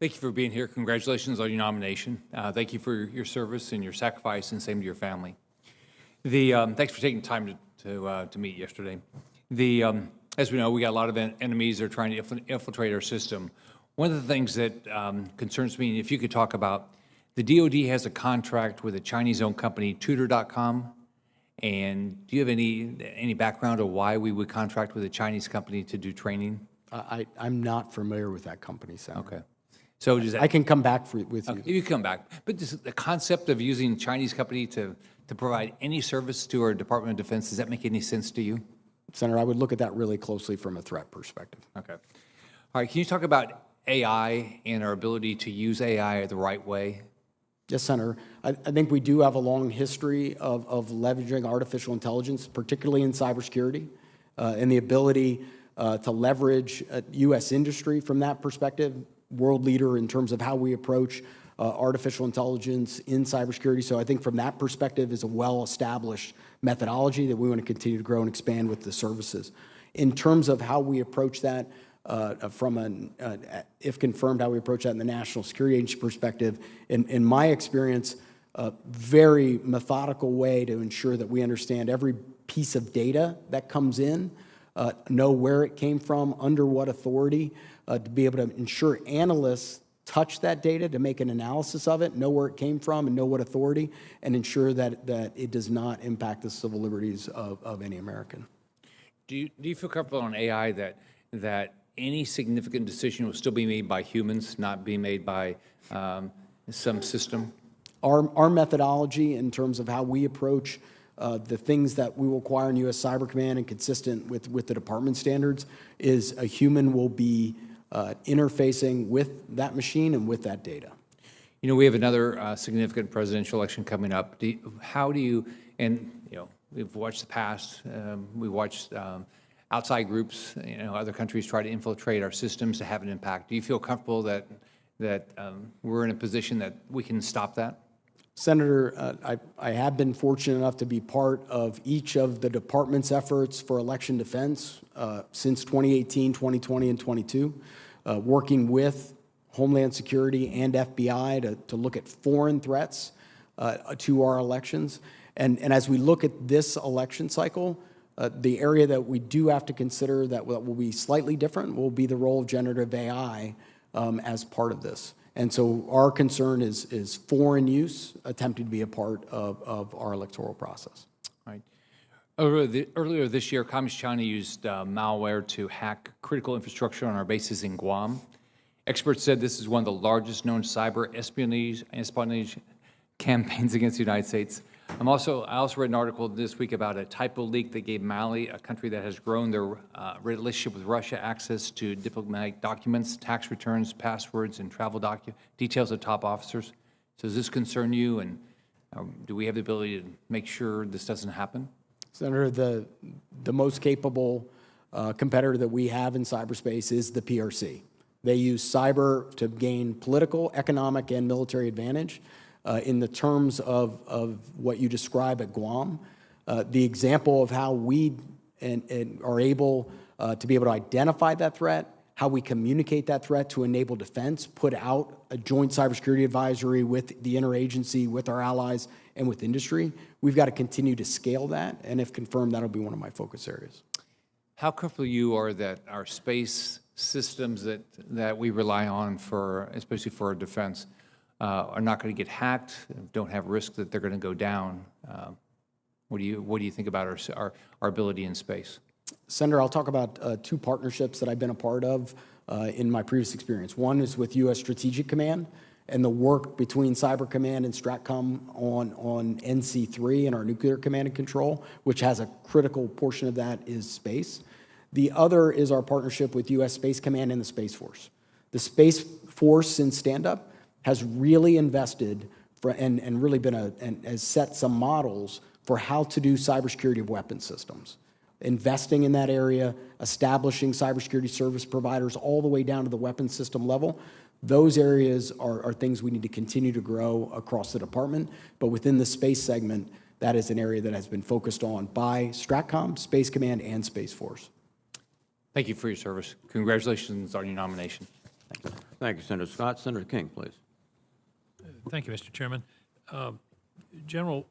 Thank you for being here. Congratulations on your nomination. Thank you for your service and your sacrifice, and same to your family. Thanks for taking time to meet yesterday. As we know, we got a lot of enemies that are trying to infiltrate our system. One of the things that concerns me, if you could talk about, the DoD has a contract with a Chinese-owned company, Tutor.com, and do you have any background of why we would contract with a Chinese company to do training? I'm not familiar with that company, Senator. Okay. So does that, I can come back with you. You can come back. But the concept of using a Chinese company to provide any service to our Department of Defense, does that make any sense to you? Senator, I would look at that really closely from a threat perspective. Okay. All right, can you talk about AI and our ability to use AI the right way? Yes, Senator. I think we do have a long history of leveraging artificial intelligence, particularly in cybersecurity, and the ability to leverage U.S. industry from that perspective, world leader in terms of how we approach artificial intelligence in cybersecurity. So I think from that perspective is a well-established methodology that we want to continue to grow and expand with the services. In terms of how we approach that, if confirmed, how we approach that in the National Security Agency perspective, in my experience, a very methodical way to ensure that we understand every piece of data that comes in, know where it came from, under what authority, to be able to ensure analysts touch that data to make an analysis of it, know where it came from, and know what authority, and ensure that it does not impact the civil liberties of any American. Do you feel comfortable on AI that any significant decision will still be made by humans, not be made by some system? Our methodology in terms of how we approach the things that we will require in U.S. Cyber Command and consistent with the department standards is a human will be interfacing with that machine and with that data. You know, we have another significant presidential election coming up. We've watched the past, we watched outside groups, other countries try to infiltrate our systems to have an impact. Do you feel comfortable that we're in a position that we can stop that? Senator, I have been fortunate enough to be part of each of the department's efforts for election defense since 2018, 2020, and 22, working with Homeland Security and FBI to look at foreign threats to our elections. And as we look at this election cycle, the area that we do have to consider that will be slightly different will be the role of generative AI as part of this. And so our concern is foreign use attempting to be a part of our electoral process. Right. Earlier this year, Communist China used malware to hack critical infrastructure on our bases in Guam. Experts said this is one of the largest known cyber espionage campaigns against the United States. I also read an article this week about a typo leak that gave Mali, a country that has grown their relationship with Russia, access to diplomatic documents, tax returns, passwords, and travel details of top officers. So does this concern you, and do we have the ability to make sure this doesn't happen? Senator, the most capable competitor that we have in cyberspace is the PRC. They use cyber to gain political, economic, and military advantage. In the terms of what you describe at Guam, the example of how we are able to be able to identify that threat, how we communicate that threat to enable defense, put out a joint cybersecurity advisory with the interagency, with our allies, and with industry. We've got to continue to scale that, and if confirmed, that'll be one of my focus areas. How comfortable you are that our space systems that we rely on especially for our defense, are not going to get hacked, don't have risk that they're going to go down? What do you think about our ability in space? Senator, I'll talk about two partnerships that I've been a part of in my previous experience. One is with U.S. Strategic Command and the work between Cyber Command and STRATCOM on NC3 and our nuclear command and control, which has a critical portion of that is space. The other is our partnership with U.S. Space Command and the Space Force. The Space Force in stand-up has really invested and really has set some models for how to do cybersecurity of weapon systems. Investing in that area, establishing cybersecurity service providers all the way down to the weapon system level. Those areas are things we need to continue to grow across the department, but within the space segment, that is an area that has been focused on by STRATCOM, Space Command, and Space Force. Thank you for your service. Congratulations on your nomination. Thank you, Senator Scott. Senator King, please. Thank you, Mr. Chairman. General,